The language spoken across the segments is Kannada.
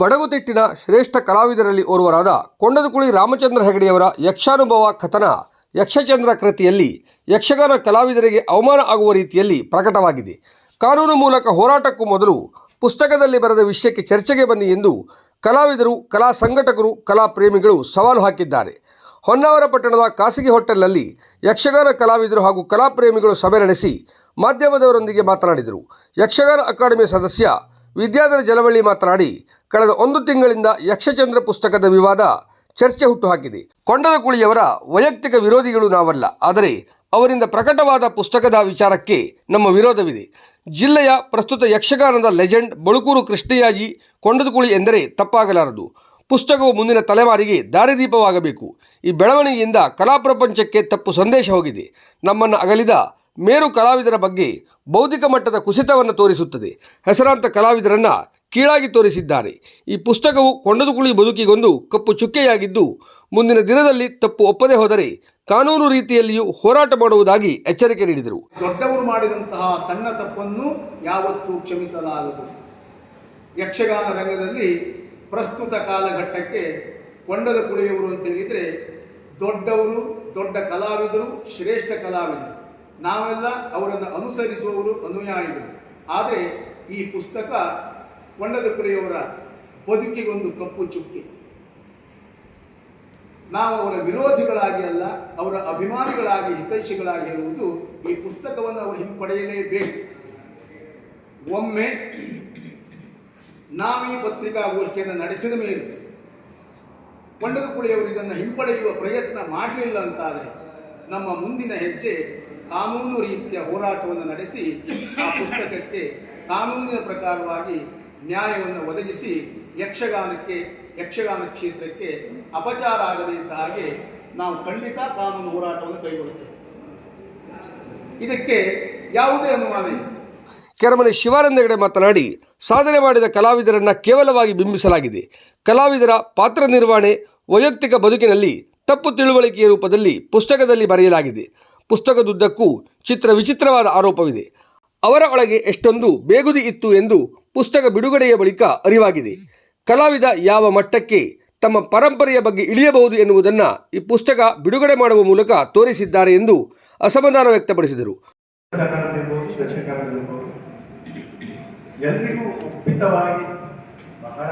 ಬಡಗುತಿಟ್ಟಿನ ಶ್ರೇಷ್ಠ ಕಲಾವಿದರಲ್ಲಿ ಓರ್ವರಾದ ಕೊಂಡದಕುಳಿ ರಾಮಚಂದ್ರ ಹೆಗಡೆಯವರ ಯಕ್ಷಾನುಭವ ಕಥನ ಯಕ್ಷಚಂದ್ರ ಕೃತಿಯಲ್ಲಿ ಯಕ್ಷಗಾನ ಕಲಾವಿದರಿಗೆ ಅವಮಾನ ಆಗುವ ರೀತಿಯಲ್ಲಿ ಪ್ರಕಟವಾಗಿದೆ. ಕಾನೂನು ಮೂಲಕ ಹೋರಾಟಕ್ಕೂ ಮೊದಲು ಪುಸ್ತಕದಲ್ಲಿ ಬರೆದ ವಿಷಯಕ್ಕೆ ಚರ್ಚೆಗೆ ಬನ್ನಿ ಎಂದು ಕಲಾವಿದರು, ಕಲಾ ಸಂಘಟಕರು, ಕಲಾ ಪ್ರೇಮಿಗಳು ಸವಾಲು ಹಾಕಿದ್ದಾರೆ. ಹೊನ್ನಾವರ ಪಟ್ಟಣದ ಖಾಸಗಿ ಹೋಟೆಲ್ನಲ್ಲಿ ಯಕ್ಷಗಾನ ಕಲಾವಿದರು ಹಾಗೂ ಕಲಾ ಪ್ರೇಮಿಗಳು ಸಭೆ ನಡೆಸಿ ಮಾಧ್ಯಮದವರೊಂದಿಗೆ ಮಾತನಾಡಿದರು. ಯಕ್ಷಗಾನ ಅಕಾಡೆಮಿ ಸದಸ್ಯ ವಿದ್ಯಾಧರ ಜಲವಳ್ಳಿ ಮಾತನಾಡಿ, ಕಳೆದ 1 ತಿಂಗಳಿಂದ ಯಕ್ಷಚಂದ್ರ ಪುಸ್ತಕದ ವಿವಾದ ಚರ್ಚೆ ಹುಟ್ಟುಹಾಕಿದೆ. ಕೊಂಡದಕುಳಿಯವರ ವೈಯಕ್ತಿಕ ವಿರೋಧಿಗಳು ನಾವಲ್ಲ, ಆದರೆ ಅವರಿಂದ ಪ್ರಕಟವಾದ ಪುಸ್ತಕದ ವಿಚಾರಕ್ಕೆ ನಮ್ಮ ವಿರೋಧವಿದೆ. ಜಿಲ್ಲೆಯ ಪ್ರಸ್ತುತ ಯಕ್ಷಗಾನದ ಲೆಜೆಂಡ್ ಬಳುಕೂರು ಕೃಷ್ಣಯ್ಯಾಜಿ ಕೊಂಡದಕುಳಿ ಎಂದರೆ ತಪ್ಪಾಗಲಾರದು. ಪುಸ್ತಕವು ಮುಂದಿನ ತಲೆಮಾರಿಗೆ ದಾರಿದೀಪವಾಗಬೇಕು. ಈ ಬೆಳವಣಿಗೆಯಿಂದ ಕಲಾ ಪ್ರಪಂಚಕ್ಕೆ ತಪ್ಪು ಸಂದೇಶ ಹೋಗಿದೆ. ನಮ್ಮನ್ನು ಅಗಲಿದ ಮೇರು ಕಲಾವಿದರ ಬಗ್ಗೆ ಬೌದ್ಧಿಕ ಮಟ್ಟದ ಕುಸಿತವನ್ನು ತೋರಿಸುತ್ತದೆ. ಹೆಸರಾಂತ ಕಲಾವಿದರನ್ನು ಕೀಳಾಗಿ ತೋರಿಸಿದ್ದಾರೆ. ಈ ಪುಸ್ತಕವು ಕೊಂಡದಕುಳಿ ಬದುಕಿಗೊಂದು ಕಪ್ಪು ಚುಕ್ಕೆಯಾಗಿದ್ದು, ಮುಂದಿನ ದಿನದಲ್ಲಿ ತಪ್ಪು ಒಪ್ಪದೆ ಹೋದರೆ ಕಾನೂನು ರೀತಿಯಲ್ಲಿಯೂ ಹೋರಾಟ ಮಾಡುವುದಾಗಿ ಎಚ್ಚರಿಕೆ ನೀಡಿದರು. ದೊಡ್ಡವರು ಮಾಡಿದಂತಹ ಸಣ್ಣ ತಪ್ಪನ್ನು ಯಾವತ್ತೂ ಕ್ಷಮಿಸಲಾಗದು. ಯಕ್ಷಗಾನ ರಂಗದಲ್ಲಿ ಪ್ರಸ್ತುತ ಕಾಲಘಟ್ಟಕ್ಕೆ ಕೊಂಡದಕುಳಿಯವರು ಅಂತ ಹೇಳಿದರೆ ದೊಡ್ಡವರು, ದೊಡ್ಡ ಕಲಾವಿದರು, ಶ್ರೇಷ್ಠ ಕಲಾವಿದರು. ನಾವೆಲ್ಲ ಅವರನ್ನು ಅನುಸರಿಸುವವರು, ಅನುಯಾಯಿಗಳು. ಆದರೆ ಈ ಪುಸ್ತಕ ಕೊಂಡದಕುಳಿಯವರ ಬದುಕಿಗೊಂದು ಕಪ್ಪು ಚುಕ್ಕೆ. ನಾವು ಅವರ ವಿರೋಧಿಗಳಾಗಿ ಅಲ್ಲ, ಅವರ ಅಭಿಮಾನಿಗಳಾಗಿ, ಹಿತೈಷಿಗಳಾಗಿ ಹೇಳುವುದು, ಈ ಪುಸ್ತಕವನ್ನು ಅವರು ಹಿಂಪಡೆಯಲೇಬೇಕು. ಒಮ್ಮೆ ನಾವೀ ಪತ್ರಿಕಾಗೋಷ್ಠಿಯನ್ನು ನಡೆಸಿದ ಮೇಲೆ ಕೊಂಡದಕುಳಿಯವರು ಇದನ್ನು ಹಿಂಪಡೆಯುವ ಪ್ರಯತ್ನ ಮಾಡಲಿಲ್ಲ ಅಂತಾದರೆ ನಮ್ಮ ಮುಂದಿನ ಹೆಜ್ಜೆ ಕಾನೂನು ರೀತಿಯ ಹೋರಾಟವನ್ನು ನಡೆಸಿ ಆ ಪುಸ್ತಕಕ್ಕೆ ಕಾನೂನಿನ ಪ್ರಕಾರವಾಗಿ ನ್ಯಾಯವನ್ನು ಒದಗಿಸಿ ಯಕ್ಷಗಾನ ಕ್ಷೇತ್ರಕ್ಕೆ ಅಪಚಾರ ಆಗದೇ ಇದ್ದ ಹಾಗೆ ನಾವು ಖಂಡಿತ ಕಾನೂನು ಹೋರಾಟವನ್ನು ಕೈಗೊಳ್ಳುತ್ತೇವೆ. ಇದಕ್ಕೆ ಯಾವುದೇ ಅನುಮಾನ ಇಲ್ಲ. ಕೆರಮನೆ ಶಿವಾನಂದ ಹೆಗಡೆ ಮಾತನಾಡಿ, ಸಾಧನೆ ಮಾಡಿದ ಕಲಾವಿದರನ್ನು ಕೇವಲವಾಗಿ ಬಿಂಬಿಸಲಾಗಿದೆ. ಕಲಾವಿದರ ಪಾತ್ರ ನಿರ್ವಹಣೆ ವೈಯಕ್ತಿಕ ಬದುಕಿನಲ್ಲಿ ತಪ್ಪು ತಿಳುವಳಿಕೆಯ ರೂಪದಲ್ಲಿ ಪುಸ್ತಕದಲ್ಲಿ ಬರೆಯಲಾಗಿದೆ. ಪುಸ್ತಕದುದ್ದಕ್ಕೂ ವಿಚಿತ್ರವಾದ ಆರೋಪವಿದೆ. ಅವರ ಒಳಗೆ ಎಷ್ಟೊಂದು ಬೇಗುದಿ ಇತ್ತು ಎಂದು ಪುಸ್ತಕ ಬಿಡುಗಡೆಯ ಬಳಿಕ ಅರಿವಾಗಿದೆ. ಕಲಾವಿದ ಯಾವ ಮಟ್ಟಕ್ಕೆ ತಮ್ಮ ಪರಂಪರೆಯ ಬಗ್ಗೆ ಇಳಿಯಬಹುದು ಎನ್ನುವುದನ್ನು ಈ ಪುಸ್ತಕ ಬಿಡುಗಡೆ ಮಾಡುವ ಮೂಲಕ ತೋರಿಸಿದ್ದಾರೆ ಎಂದು ಅಸಮಾಧಾನ ವ್ಯಕ್ತಪಡಿಸಿದರು. ಎಲ್ಲರಿಗೂ ಒಪ್ಪಿತವಾಗಿ ಬಹಳ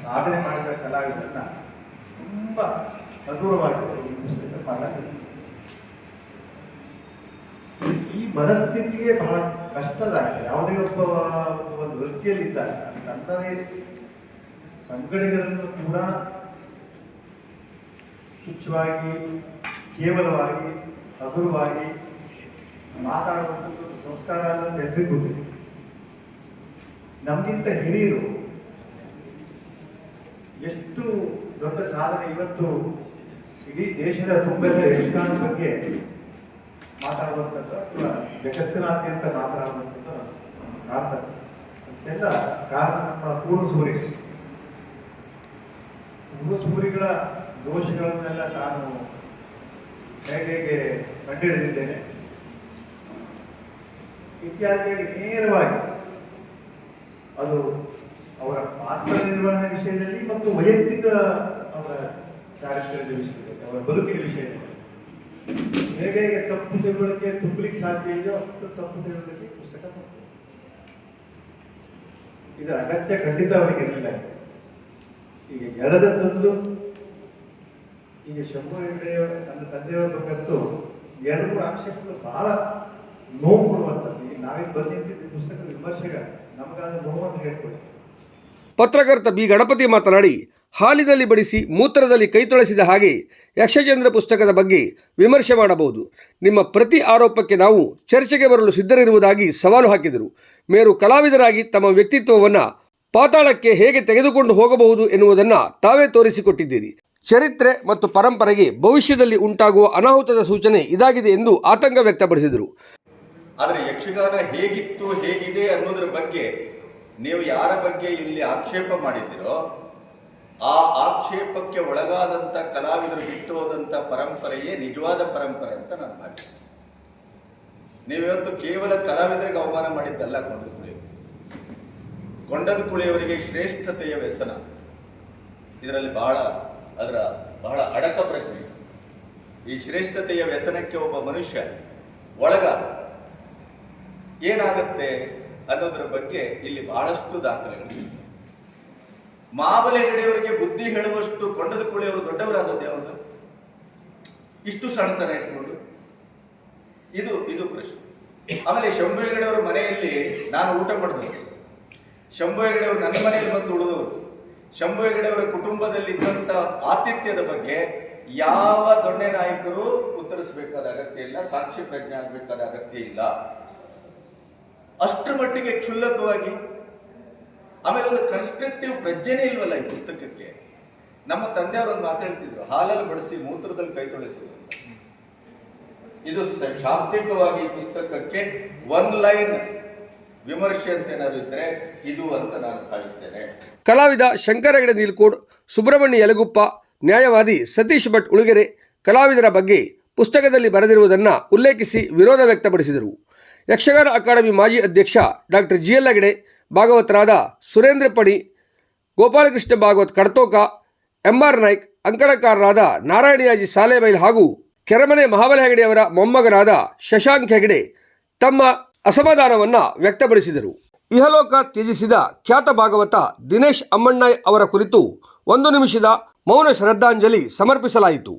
ಸಾಧನೆ ಮಾಡಿದ ಕಲಾವಿದರನ್ನ ತುಂಬ ಹಗುರವಾಗಿ ಈ ಪುಸ್ತಕ ಮಾಡಲಾಗಿದೆ. ಈ ಮನಸ್ಥಿತಿಗೆ ಬಹಳ ಕಷ್ಟದಾಗಿದೆ. ಯಾವುದೇ ಒಬ್ಬ ಒಂದು ವೃತ್ತಿಯಲ್ಲಿದ್ದಾಗ ತನ್ನದೇ ಸಂಘಟನೆಗಳನ್ನು ಕೂಡ ತುಚ್ಛವಾಗಿ, ಕೇವಲವಾಗಿ, ಹಗುರವಾಗಿ ಮಾತಾಡುವಂಥದ್ದು ಸಂಸ್ಕಾರ ಅನ್ನೋದು ಎಲ್ರಿಗೂ ಗೊತ್ತಿದೆ. ನಮಗಿಂತ ಹಿರಿಯರು ಎಷ್ಟು ದೊಡ್ಡ ಸಾಧನೆ ಇವತ್ತು ಇಡೀ ದೇಶದ ತುಂಬೆಲ್ಲ ಯಕ್ಷಗಾನ ಬಗ್ಗೆ ಮಾತಾಡುವಂಥದ್ದು ಅಥವಾ ಜಗತ್ತಿನಾದ್ಯಂತ ಮಾತನಾಡುವಂಥದ್ದು ಕಾಣ್ತಾರೆ. ಅಂತೆಲ್ಲ ಕಾರಣ ನಮ್ಮ ಪೂರ್ವಸೂರಿಗಳ ದೋಷಗಳನ್ನೆಲ್ಲ ನಾನು ಹೇಗೆ ಕಂಡುಹಿಡಿದಿದ್ದೇನೆ ಇತ್ಯಾದಿಯಾಗಿ ನೇರವಾಗಿ ಅದು ಅವರ ಪಾತ್ರ ನಿರ್ವಹಣೆ ವಿಷಯದಲ್ಲಿ ಮತ್ತು ವೈಯಕ್ತಿಕ ಅವರ ಚಾರಿತ್ರ್ಯದ ವಿಷಯದಲ್ಲಿ, ಅವರ ಬದುಕಿನ ವಿಷಯದಲ್ಲಿ ಹೇಗೆ ತಪ್ಪು ತಿಳುವಳಿಕೆ ತುಂಬಲಿಕ್ಕೆ ಸಾಧ್ಯ ಇದೆಯೋ ಅಷ್ಟು ತಪ್ಪು ತಿಳುವಳಿಕೆ ಪುಸ್ತಕ. ಇದರ ಅಗತ್ಯ ಖಂಡಿತ ಅವರಿಗೆ ಇರಲಿಲ್ಲ. ಈಗ ಎಳೆದ ತಂದು ಈಗ ಶಂಭು ಹೆಗಡೆಯವರ ನನ್ನ ತಂದೆಯವರ ಬಗ್ಗಂತೂ 2-3 ಆಕ್ಷೇಪಗಳು ಬಹಳ ನೋವು ಕೊಡುವಂಥದ್ದು. ಈಗ ನಾವೇ ಬಂದಿದ್ದ ಪುಸ್ತಕದ ವಿಮರ್ಶೆಗ ನಮಗಾದ ನೋವನ್ನು ಹೇಳ್ಕೊಳ್ಳಿ. ಪತ್ರಕರ್ತ ಬಿ ಗಣಪತಿ ಮಾತನಾಡಿ, ಹಾಲಿನಲ್ಲಿ ಬಡಿಸಿ ಮೂತ್ರದಲ್ಲಿ ಕೈ ತೊಳೆಸಿದ ಹಾಗೆ ಯಕ್ಷಚಂದ್ರ ಪುಸ್ತಕದ ಬಗ್ಗೆ ವಿಮರ್ಶೆ ಮಾಡಬಹುದು. ನಿಮ್ಮ ಪ್ರತಿ ಆರೋಪಕ್ಕೆ ನಾವು ಚರ್ಚೆಗೆ ಬರಲು ಸಿದ್ಧರಿರುವುದಾಗಿ ಸವಾಲು ಹಾಕಿದರು. ಮೇರು ಕಲಾವಿದರಾಗಿ ತಮ್ಮ ವ್ಯಕ್ತಿತ್ವವನ್ನು ಪಾತಾಳಕ್ಕೆ ಹೇಗೆ ತೆಗೆದುಕೊಂಡು ಹೋಗಬಹುದು ಎನ್ನುವುದನ್ನು ತಾವೇ ತೋರಿಸಿಕೊಟ್ಟಿದ್ದೀರಿ. ಚರಿತ್ರೆ ಮತ್ತು ಪರಂಪರೆಗೆ ಭವಿಷ್ಯದಲ್ಲಿ ಉಂಟಾಗುವ ಅನಾಹುತದ ಸೂಚನೆ ಇದಾಗಿದೆ ಎಂದು ಆತಂಕ ವ್ಯಕ್ತಪಡಿಸಿದರು. ಆದರೆ ಯಕ್ಷಗಾನ ಹೇಗಿತ್ತು, ಹೇಗಿದೆ ಅನ್ನೋದ್ರ ಬಗ್ಗೆ ನೀವು ಯಾರ ಬಗ್ಗೆ ಇಲ್ಲಿ ಆಕ್ಷೇಪ ಮಾಡಿದ್ದೀರೋ ಆ ಆಕ್ಷೇಪಕ್ಕೆ ಒಳಗಾದಂಥ ಕಲಾವಿದರು ಬಿಟ್ಟು ಹೋದಂಥ ಪರಂಪರೆಯೇ ನಿಜವಾದ ಪರಂಪರೆ ಅಂತ ನಾನು ಭಾವಿಸ್ತೇನೆ. ನೀವಿವತ್ತು ಕೇವಲ ಕಲಾವಿದರಿಗೆ ಅವಮಾನ ಮಾಡಿದ್ದಲ್ಲ. ಕೊಂಡದಕುಳಿಯವರಿಗೆ ಶ್ರೇಷ್ಠತೆಯ ವ್ಯಸನ, ಇದರಲ್ಲಿ ಬಹಳ ಅಡಕ ಪ್ರಜ್ಞೆ. ಈ ಶ್ರೇಷ್ಠತೆಯ ವ್ಯಸನಕ್ಕೆ ಒಬ್ಬ ಮನುಷ್ಯ ಒಳಗಾದ ಏನಾಗತ್ತೆ ಅನ್ನೋದ್ರ ಬಗ್ಗೆ ಇಲ್ಲಿ ಬಹಳಷ್ಟು ದಾಖಲೆಗಳು. ಮಹಾಬಲಿ ಹೆಗಡೆಯವರಿಗೆ ಬುದ್ಧಿ ಹೇಳುವಷ್ಟು ಕೊಂಡದ ಕುಳಿಯವರು ದೊಡ್ಡವರಾದದ್ದು ಯಾವುದು? ಇಷ್ಟು ಸಣ್ಣತನ ಇಟ್ಕೊಂಡು ಇದು ಪ್ರಶ್ನೆ. ಆಮೇಲೆ ಶಂಭು ಹೆಗಡೆಯವರ ಮನೆಯಲ್ಲಿ ನಾನು ಊಟ ಮಾಡಿದವರು, ಶಂಭು ಹೆಗಡೆಯವರು ನನ್ನ ಮನೆಯಲ್ಲಿ ಬಂದು ಉಳಿದವರು, ಶಂಭು ಹೆಗಡೆಯವರ ಕುಟುಂಬದಲ್ಲಿದ್ದಂಥ ಆತಿಥ್ಯದ ಬಗ್ಗೆ ಯಾವ ದೊಣ್ಣೆ ನಾಯಕರು ಉತ್ತರಿಸಬೇಕಾದ ಅಗತ್ಯ ಇಲ್ಲ, ಸಾಕ್ಷಿ ಪ್ರಜ್ಞೆ ಆಗಬೇಕಾದ ಅಗತ್ಯ ಇಲ್ಲ. ಅಷ್ಟರ ಮಟ್ಟಿಗೆ ಕ್ಷುಲ್ಲಕವಾಗಿ. ಆಮೇಲೆ ಒಂದು ಕನ್ಸ್ಟ್ರಕ್ಟಿವ್ ಪ್ರಜ್ಞೆನೇ ಇಲ್ವಲ್ಲ ಈ ಪುಸ್ತಕಕ್ಕೆ. ನಮ್ಮ ತಂದೆಯವರೊಂದು ಮಾತಾಡ್ತಿದ್ರು, ಹಾಲಲ್ಲಿ ಬಳಸಿ ಮೂತ್ರದಲ್ಲಿ ಕೈ ತೊಳೆಸುವುದು. ಇದು ಶಾಬ್ದಿಕವಾಗಿ ಈ ಪುಸ್ತಕಕ್ಕೆ ಒನ್ ಲೈನ್ ವಿಮರ್ಶೆ ಅಂತ ಏನಾದ್ರು ಇದ್ರೆ ಇದು ಅಂತ ನಾನು ಭಾವಿಸ್ತೇನೆ. ಕಲಾವಿದ ಶಂಕರ ಹೆಗಡೆ ನೀಲ್ಕೋಡ್, ಸುಬ್ರಹ್ಮಣ್ಯ ಯಲಗುಪ್ಪ, ನ್ಯಾಯವಾದಿ ಸತೀಶ್ ಭಟ್ ಉಳುಗೆರೆ ಕಲಾವಿದರ ಬಗ್ಗೆ ಪುಸ್ತಕದಲ್ಲಿ ಬರೆದಿರುವುದನ್ನು ಉಲ್ಲೇಖಿಸಿ ವಿರೋಧ ವ್ಯಕ್ತಪಡಿಸಿದರು. ಯಕ್ಷಗಾನ ಅಕಾಡೆಮಿ ಮಾಜಿ ಅಧ್ಯಕ್ಷ ಡಾಕ್ಟರ್ GL ಹೆಗಡೆ, ಭಾಗವತರಾದ ಸುರೇಂದ್ರ ಪಣಿ, ಗೋಪಾಲಕೃಷ್ಣ ಭಾಗವತ್ ಕಡ್ತೋಕ, MR ನಾಯ್ಕ್, ಅಂಕಣಕಾರರಾದ ನಾರಾಯಣಿಯಾಜಿ ಸಾಲೇಬೈಲ್ ಹಾಗೂ ಕೆರೆಮನೆ ಮಹಾಬಲಿ ಹೆಗಡೆಯವರ ಮೊಮ್ಮಗನಾದ ಶಶಾಂಕ್ ಹೆಗಡೆ ತಮ್ಮ ಅಸಮಾಧಾನವನ್ನು ವ್ಯಕ್ತಪಡಿಸಿದರು. ಇಹಲೋಕ ತ್ಯಜಿಸಿದ ಖ್ಯಾತ ಭಾಗವತ ದಿನೇಶ್ ಅಮ್ಮಣ್ಣಾಯ್ ಅವರ ಕುರಿತು 1 ನಿಮಿಷದ ಮೌನ ಶ್ರದ್ಧಾಂಜಲಿ ಸಮರ್ಪಿಸಲಾಯಿತು.